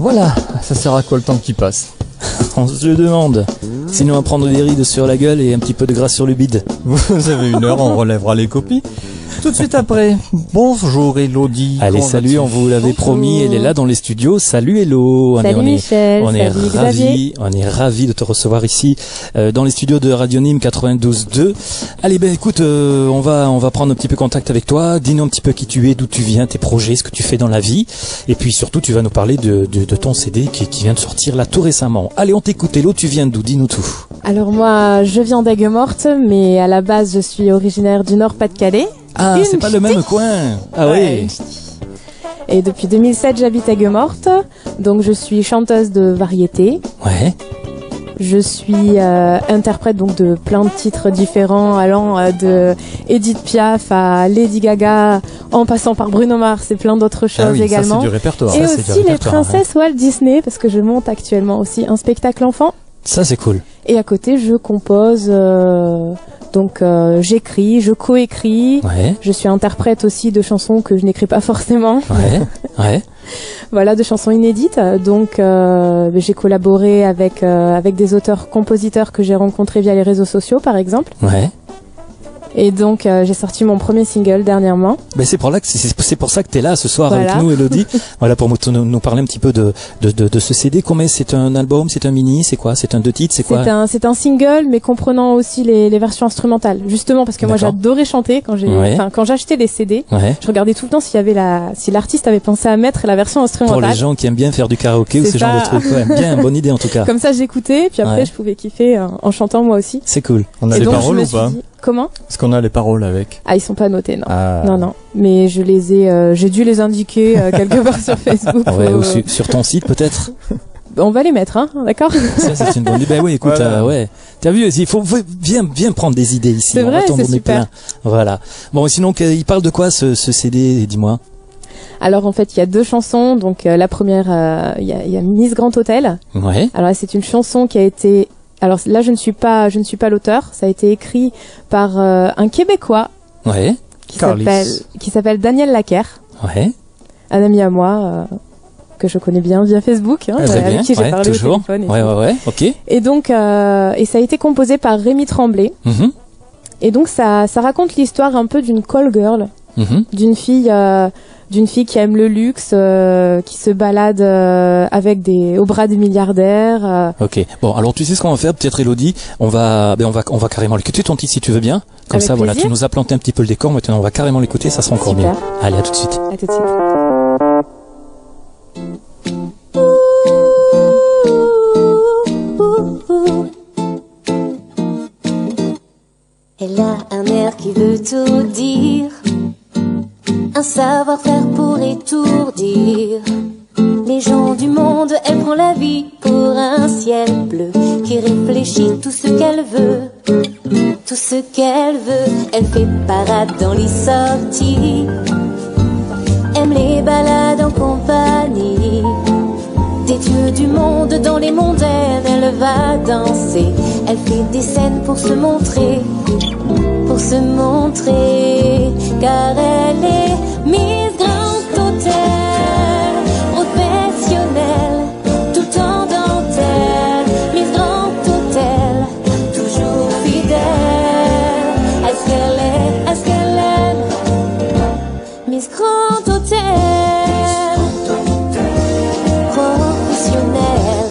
Voilà, ça sert à quoi le temps qui passe? On se le demande. Sinon à prendre des rides sur la gueule et un petit peu de gras sur le bide. Vous avez une heure, on relèvera les copies. Tout de suite après. Bonjour Elodie. Allez, salut, on vous l'avait promis, elle est là dans les studios. Salut Hello. Salut Michel, On est ravis de te recevoir ici dans les studios de Radio Nîmes 92.2. Allez, ben écoute, on va prendre un petit peu contact avec toi. Dis-nous un petit peu qui tu es, d'où tu viens, tes projets, ce que tu fais dans la vie. Et puis surtout, tu vas nous parler de ton CD qui vient de sortir là tout récemment. Allez, on t'écoute Hello, tu viens d'où? Dis-nous tout. Alors moi, je viens d'Aigues-Mortes, mais à la base, je suis originaire du Nord-Pas-de-Calais. Ah, c'est pas le même coin. Ah oui. Et depuis 2007, j'habite à Aigues-Mortes. Donc je suis chanteuse de variété. Ouais. Je suis interprète donc de plein de titres différents, allant de Edith Piaf à Lady Gaga, en passant par Bruno Mars et plein d'autres choses également. Ça, c'est du répertoire. Et aussi les princesses Walt Disney, parce que je monte actuellement aussi un spectacle enfant. Ça, c'est cool. Et à côté, je compose, donc j'écris, je coécris. Ouais. Je suis interprète aussi de chansons que je n'écris pas forcément. Ouais. Ouais. Voilà, de chansons inédites. Donc j'ai collaboré avec des auteurs-compositeurs que j'ai rencontrés via les réseaux sociaux, par exemple. Ouais. Et donc j'ai sorti mon premier single dernièrement. Ben c'est pour ça que t'es là ce soir avec nous, Elodie. Voilà, pour nous parler un petit peu de ce CD. Comment c'est un album, c'est un mini, c'est quoi? C'est un 2 titres, c'est quoi? C'est un single, mais comprenant aussi les versions instrumentales. Justement parce que moi j'adorais chanter quand j'achetais les CD. Ouais. Je regardais tout le temps si l'artiste avait pensé à mettre la version instrumentale. Pour les gens qui aiment bien faire du karaoké ou ce genre de trucs. Ouais, bien, bonne idée en tout cas. Comme ça j'écoutais, puis après je pouvais kiffer en chantant moi aussi. C'est cool. On a les paroles ou pas? Comment? Est-ce qu'on a les paroles avec? Ah, ils sont pas notés, non. Ah. Non. Mais j'ai dû les indiquer quelque part sur Facebook. Ouais, ou sur ton site peut-être. On va les mettre, hein, d'accord? Ça, c'est une bonne idée. Ben oui, écoute, voilà. ouais. T'as vu, il faut viens prendre des idées ici. C'est vrai, c'est super. Plein. Voilà. Bon, sinon, il parle de quoi ce CD? Dis-moi. Alors en fait, il y a 2 chansons. Donc la première, il y a Miss Grand Hôtel. Ouais. Alors c'est une chanson qui a été. Alors là, je ne suis pas l'auteur. Ça a été écrit par un Québécois. Ouais. Qui s'appelle Daniel Laquer. Ouais. Un ami à moi que je connais bien via Facebook, avec qui j'ai parlé toujours. au téléphone. Ouais. Ok. Et donc et ça a été composé par Rémi Tremblay. Mm-hmm. Et donc ça raconte l'histoire un peu d'une call girl, d'une fille qui aime le luxe, qui se balade au bras des milliardaires. Ok. Bon, alors tu sais ce qu'on va faire, peut-être Elodie, on va carrément l'écouter ton titre si tu veux bien. Comme avec ça, plaisir. Voilà, tu nous as planté un petit peu le décor. Maintenant, on va carrément l'écouter, ça sera encore Super. mieux. Allez, à tout de suite. À tout de suite. Elle a un air qui veut tout dire, un savoir-faire pour étourdir les gens du monde. Elle prend la vie pour un ciel bleu qui réfléchit tout ce qu'elle veut, tout ce qu'elle veut. Elle fait parade dans les sorties, aime les balades en compagnie des dieux du monde. Dans les mondaines elle va danser, elle fait des scènes pour se montrer, car elle est Miss Grand Hôtel, professionnelle, tout en dentelle. Miss Grand Hôtel, toujours fidèle. Est-ce qu'elle aime Miss Grand Hôtel, professionnelle.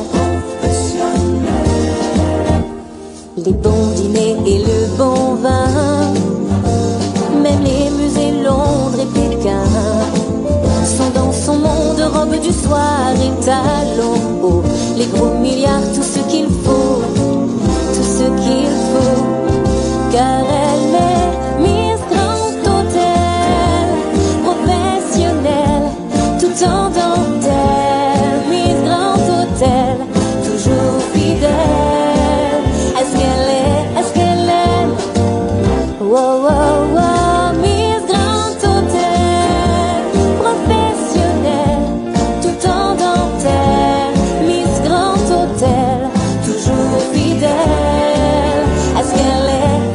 Les bons dîners et le bon vin, même les musées Londres et Pékin sont dans son monde. Robe du soir et talons hauts, les gros milliards, tout ce qu'il faut, car elle est Miss Grand Hôtel, professionnelle, tout en dentelle. Miss Grand Hôtel, toujours fidèle. Est-ce qu'elle aime wow, wow, wow. Miss Grand Hôtel, professionnelle, tout en dentelle. Miss Grand Hôtel, toujours fidèle. Est-ce qu'elle aime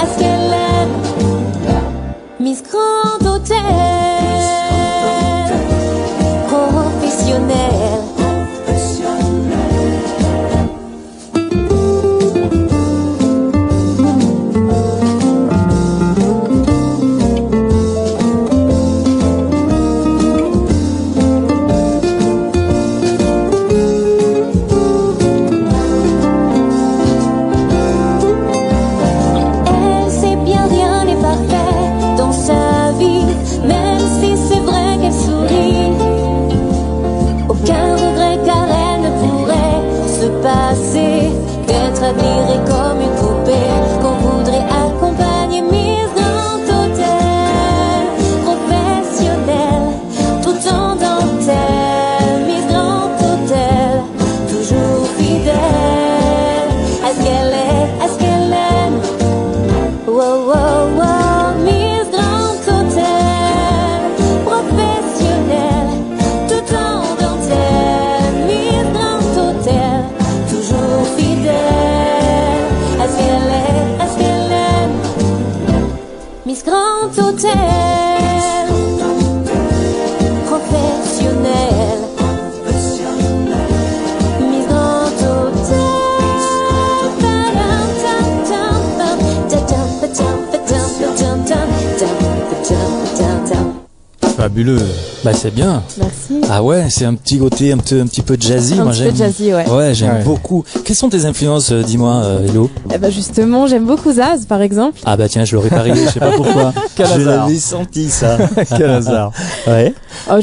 Fabuleux. Bah c'est bien. Merci. Ah ouais, c'est un petit côté un petit peu jazzy. Un Moi petit peu jazzy, ouais. Ouais, j'aime Ouais. beaucoup. Quelles sont tes influences, dis-moi, Hello? Eh ben justement, j'aime beaucoup Zaz, par exemple. Ah bah tiens, je l'aurais parié, je sais pas pourquoi. Quel Je hasard. l'avais senti ça. Quel hasard. Ouais. Oh,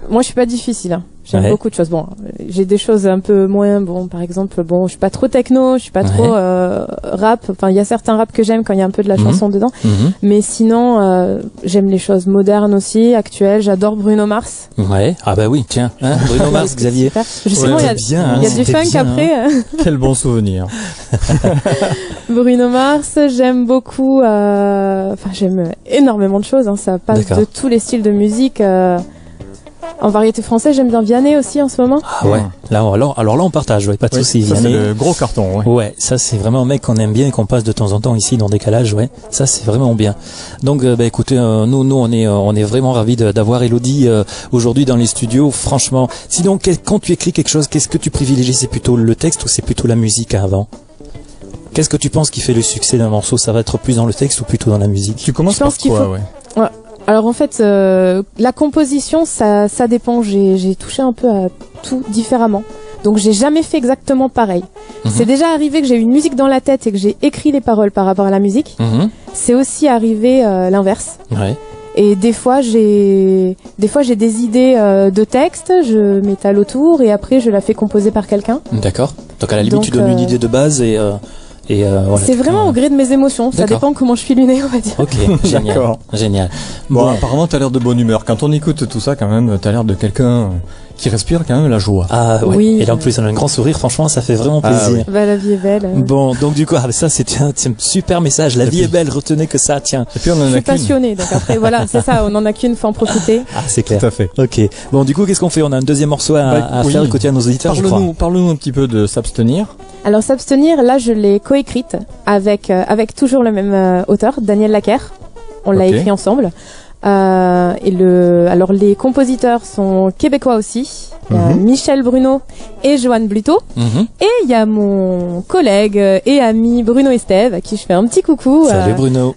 moi, je suis pas difficile. Hein. J'aime Ouais. beaucoup de choses. Bon, j'ai des choses un peu moins. Bon, par exemple, bon, je suis pas trop techno, je suis pas trop rap. Enfin, il y a certains rap que j'aime quand il y a un peu de la chanson dedans. Mais sinon, j'aime les choses modernes aussi, actuelles. J'adore Bruno Mars. Ouais. Ah bah oui, tiens, hein, Bruno Mars, Xavier. Super. Justement, Ouais, il y a, bien, hein, il y a du c'était funk bien, après. Quel bon souvenir. Bruno Mars, j'aime beaucoup. Enfin, j'aime énormément de choses. Hein. Ça passe D'accord. de tous les styles de musique. En variété française, j'aime bien Vianney aussi en ce moment. Ah ouais. Là, alors là, on partage, ouais, pas de Oui, soucis. ça c'est Vianney. le gros carton. Ouais. Ouais, ça c'est vraiment un mec qu'on aime bien et qu'on passe de temps en temps ici dans Décalage, ouais. Ça c'est vraiment bien. Donc bah écoutez, nous on est vraiment ravis d'avoir Elodie aujourd'hui dans les studios. Franchement, sinon quand tu écris quelque chose, qu'est-ce que tu privilégies? C'est plutôt le texte ou c'est plutôt la musique avant? Qu'est-ce que tu penses qui fait le succès d'un morceau? Ça va être plus dans le texte ou plutôt dans la musique? Tu commences Je pense par qu'il quoi, faut- ouais. Alors en fait, la composition, ça dépend. J'ai touché un peu à tout différemment. Donc j'ai jamais fait exactement pareil. C'est déjà arrivé que j'ai eu une musique dans la tête et que j'ai écrit les paroles par rapport à la musique. C'est aussi arrivé l'inverse. Ouais. Et des fois j'ai des idées de texte, je m'étale autour et après je la fais composer par quelqu'un. D'accord. Donc à la limite Donc, tu donnes une idée de base et voilà. C'est vraiment au gré de mes émotions. Ça D'accord. dépend comment je suis lunée, on va dire. Ok, génial. D'accord. Génial. Bon, apparemment, t'as l'air de bonne humeur. Quand on écoute tout ça, quand même, t'as l'air de quelqu'un qui respire quand même la joie. Ah ouais. Oui. Et là en plus on a un grand sourire, franchement ça fait vraiment Ah, plaisir. Bah, la vie est belle. Bon, donc du coup, ça c'est un super message. La Et vie puis- est belle, retenez que ça, tiens. Et puis on en Je a suis qu'une. passionnée, donc après voilà, c'est ça, on en a qu'une, faut en profiter. Ah, c'est clair. Tout à fait. Ok. Bon, du coup, qu'est-ce qu'on fait? On a un deuxième morceau à Oui. faire écouter à nos auditeurs, je crois. Parle-nous un petit peu de s'abstenir. Alors s'abstenir, là je l'ai coécrite avec toujours le même auteur, Daniel Laquer. On l'a Ok. écrit ensemble. Alors les compositeurs sont québécois aussi. Il y a Michel Bruno et Joanne Bluto. Mhm. Et il y a mon collègue et ami Bruno Estève, à qui je fais un petit coucou, Salut Bruno.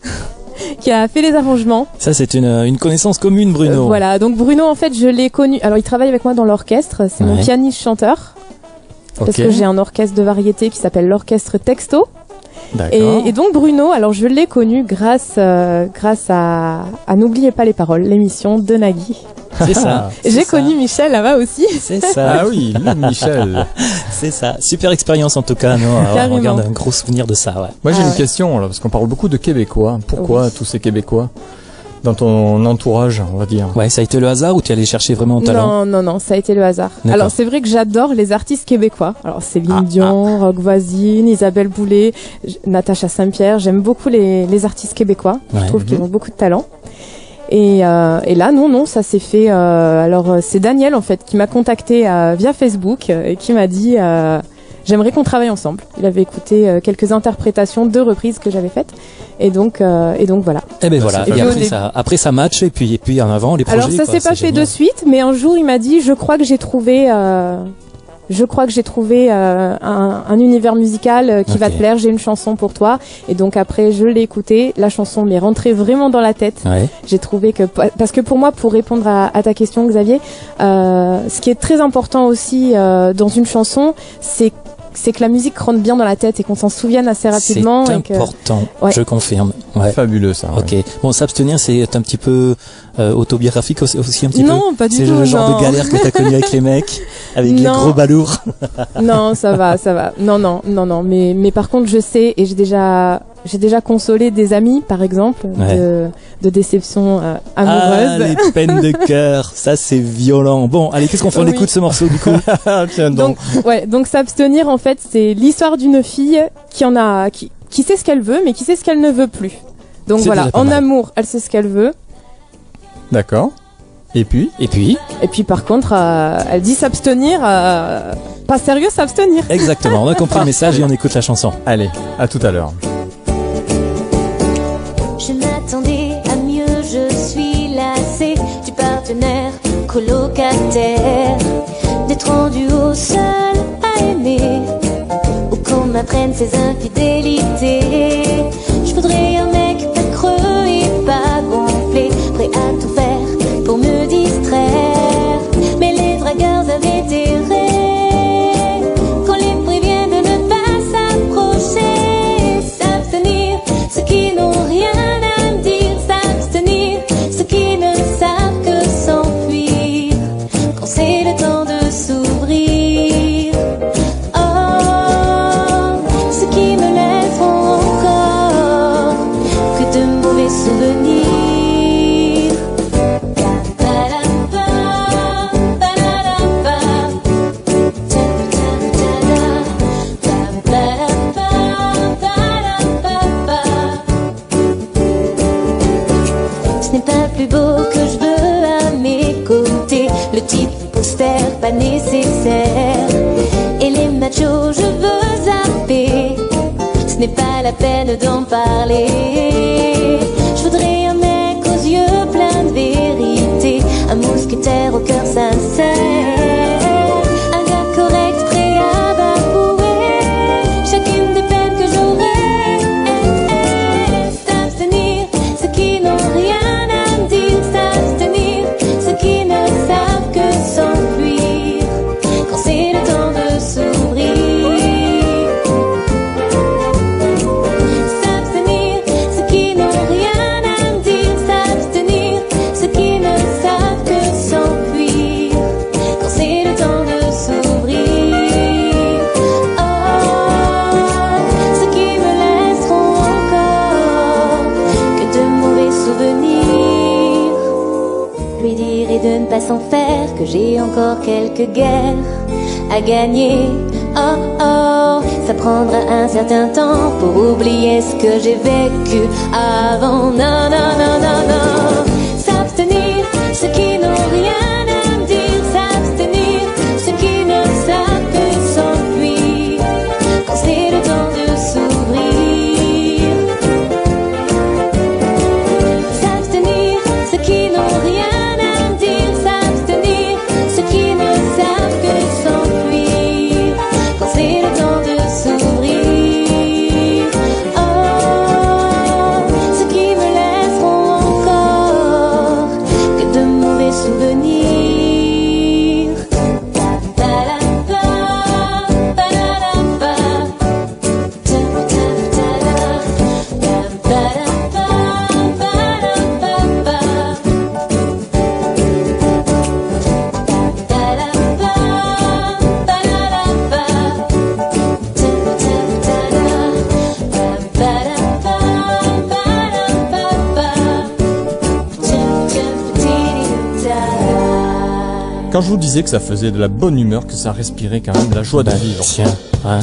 qui a fait les arrangements. Ça c'est une connaissance commune, Bruno. Voilà, donc Bruno en fait je l'ai connu. Alors il travaille avec moi dans l'orchestre, c'est mon Ouais. pianiste chanteur. Parce Ok. que j'ai un orchestre de variété qui s'appelle l'orchestre Texto. D'accord. Et donc Bruno, alors je l'ai connu grâce à N'oubliez pas les paroles, l'émission de Nagui. C'est ça. J'ai connu Michel là-bas aussi. C'est ça. Ah oui, le Michel. C'est ça. Super expérience en tout cas. Non, on Carrément. garde un gros souvenir de ça. Ouais. Moi j'ai Ah une ouais. question là, parce qu'on parle beaucoup de Québécois. Pourquoi Oui. tous ces Québécois dans ton entourage, on va dire? Ouais, ça a été le hasard ou tu es allé chercher vraiment ton talent? Non, ça a été le hasard. D'accord. Alors c'est vrai que j'adore les artistes québécois. Alors Céline Ah, Dion, Rock Voisine, Isabelle Boulay, Natacha Saint-Pierre. J'aime beaucoup les artistes québécois. Ouais. Je trouve qu'ils ont beaucoup de talent. Et là, non, ça s'est fait. Alors c'est Daniel en fait qui m'a contacté via Facebook et qui m'a dit j'aimerais qu'on travaille ensemble. Il avait écouté quelques interprétations de reprises que j'avais faites et donc voilà. Eh ben voilà. c'est Et pas après mal. après ça match et puis en avant les projets. Alors ça quoi, s'est pas c'est fait de génial. suite, mais un jour il m'a dit je crois que j'ai trouvé un univers musical qui va Ok. te plaire, j'ai une chanson pour toi. Et donc après je l'ai écouté, la chanson m'est rentrée vraiment dans la tête. Ouais. J'ai trouvé que, parce que pour moi, pour répondre à ta question Xavier, ce qui est très important aussi dans une chanson, c'est que la musique rentre bien dans la tête et qu'on s'en souvienne assez rapidement. C'est et que... important. Ouais. Je confirme. Ouais. Fabuleux ça. Ok. ouais. Bon, s'abstenir, c'est un petit peu autobiographique aussi un petit peu. Non, pas du C'est tout. le genre non. de galère que t'as connu avec les mecs, avec les Non. gros balourds. Non, ça va. Non. Mais par contre, je sais et j'ai déjà consolé des amis, par exemple, Ouais. de déceptions Ah, amoureuses. les peines de cœur, ça c'est violent. Bon, allez, qu'est-ce qu'on fait? On Oui. écoute ce morceau du coup. Ah, tiens donc. Donc s'abstenir, en fait, c'est l'histoire d'une fille qui sait ce qu'elle veut, mais qui sait ce qu'elle ne veut plus. Donc C'est voilà, déjà pas en mal. amour, elle sait ce qu'elle veut. D'accord. Et puis Et puis, Et puis par contre, elle dit s'abstenir, pas sérieux, s'abstenir. exactement, on a compris le message et on écoute la chanson. allez, à tout à l'heure. Je m'attendais à mieux, je suis lassée du partenaire colocataire, d'être rendu au seul à aimer, ou qu'on m'apprenne ses infidélités. Je voudrais un mec pas creux et pas gonflé, prêt à tout faire pour pour me distraire. Mais les dragueurs invétérés, qu'on les prévient de ne pas s'approcher, s'abstenir, ceux qui n'ont rien à me dire, s'abstenir, ceux qui ne savent que s'enfuir, quand c'est le temps de s'ouvrir. Oh, ceux qui me laisseront encore que de mauvais souvenirs. Ce n'est pas plus beau que je veux à mes côtés, le type austère pas nécessaire, et les machos je veux zapper. Ce n'est pas la peine d'en parler. Je voudrais un mec aux yeux pleins de vérité, un mousquetaire au cœur sincère, un gars correct prêt à bafouer chacune des peines que j'aurais. S'abstenir, ceux qui n'ont rien à me dire, s'abstenir, ceux qui ne savent que s'enfuir, quand c'est le temps de s'ouvrir. S'abstenir, ceux qui n'ont rien à me dire, s'abstenir, ceux qui ne savent que s'enfuir, quand c'est le temps de s'ouvrir. Oh, ceux qui me laisseront encore que de mauvais souvenirs. Lui dire et de ne pas s'en faire que j'ai encore quelques guerres à gagner. Oh oh, ça prendra un certain temps pour oublier ce que j'ai vécu avant. Non, non, non, non, non. S'abstenir, ceux qui n'ont rien à me dire, s'abstenir, ceux qui ne savent que s'enfuir, quand c'est le temps de s'ouvrir. S'abstenir, ceux qui n'ont rien à me dire, s'abstenir, ceux qui ne savent que s'enfuir, quand c'est le temps de s'ouvrir. Oh, ceux qui me laisseront encore que de mauvais souvenirs. Ta-ta-la-pa, ta-la-la-pa, ta-ta-ta-la, ta-ta-la-pa, ta-la-pa-pa. Quand je vous disais que ça faisait de la bonne humeur, que ça respirait quand même la joie de vivre. Tiens, hein.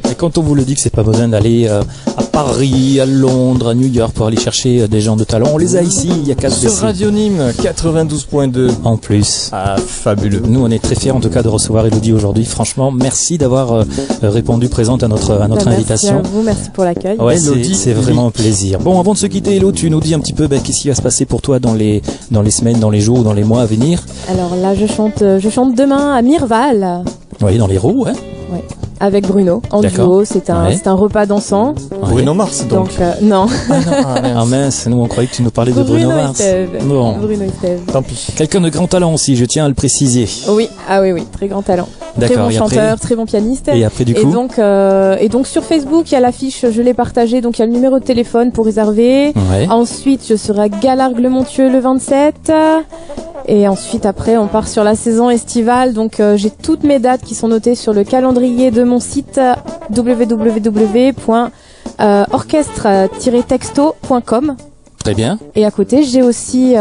Et quand on vous le dit que c'est pas besoin d'aller à Paris, à Londres, à New York pour aller chercher des gens de talent, on les a ici, il y a qu'à se Sur baisser. Radio Nîmes 92.2. En plus. Ah, fabuleux. Nous, on est très fiers en tout cas de recevoir Elodie aujourd'hui. Franchement, merci d'avoir répondu présente à notre invitation. Merci à vous, merci pour l'accueil. Ouais, Elodie, c'est vraiment un plaisir. Bon, avant de se quitter, Elo, tu nous dis un petit peu qu'est-ce qui va se passer pour toi dans les semaines, dans les jours, dans les mois à venir. Alors là, je chante demain à Mirval. Oui, dans les roues, ouais. Ouais. Avec Bruno, en D'accord. duo. C'est un repas dansant. Bruno Mars, donc. Non. Ah mince, nous on croyait que tu nous parlais de Bruno Mars. Bon. Bruno et Steve. Tant pis. Quelqu'un de grand talent aussi, je tiens à le préciser. Oui, oui, très grand talent. Très D'accord, bon et chanteur, après très bon pianiste. Et après du coup et donc sur Facebook, il y a l'affiche, je l'ai partagée, donc il y a le numéro de téléphone pour réserver. Ouais. Ensuite, je serai à Galargues-le-Montieu le 27. Et ensuite, après, on part sur la saison estivale. Donc, j'ai toutes mes dates qui sont notées sur le calendrier de mon site www.orchestre-texto.com. Très bien. Et à côté, j'ai aussi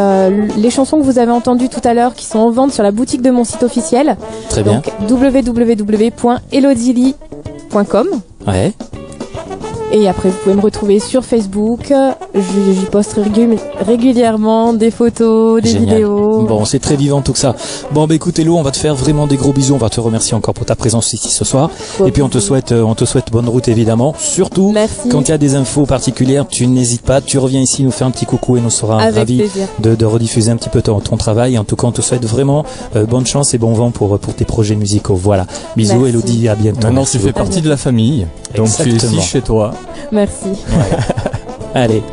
les chansons que vous avez entendues tout à l'heure qui sont en vente sur la boutique de mon site officiel. Très bien. Donc, www.elodili.com. Ouais. Et après, vous pouvez me retrouver sur Facebook. J'y poste régulièrement des photos, des Génial. vidéos. Bon, c'est très vivant tout ça. Bon, bah écoute, Elo, on va te faire vraiment des gros bisous. On va te remercier encore pour ta présence ici ce soir. Bon, et puis on te souhaite bonne route évidemment. Surtout, merci. quand il y a des infos particulières, tu n'hésites pas. Tu reviens ici nous faire un petit coucou et nous serons Avec ravis plaisir. de rediffuser un petit peu ton travail. En tout cas, on te souhaite vraiment bonne chance et bon vent pour tes projets musicaux. Voilà. Bisous, Merci. Elodie, à bientôt. Maintenant, Merci tu fais beaucoup. partie de la famille. Donc, tu es Exactement. ici chez toi. Merci. Allez.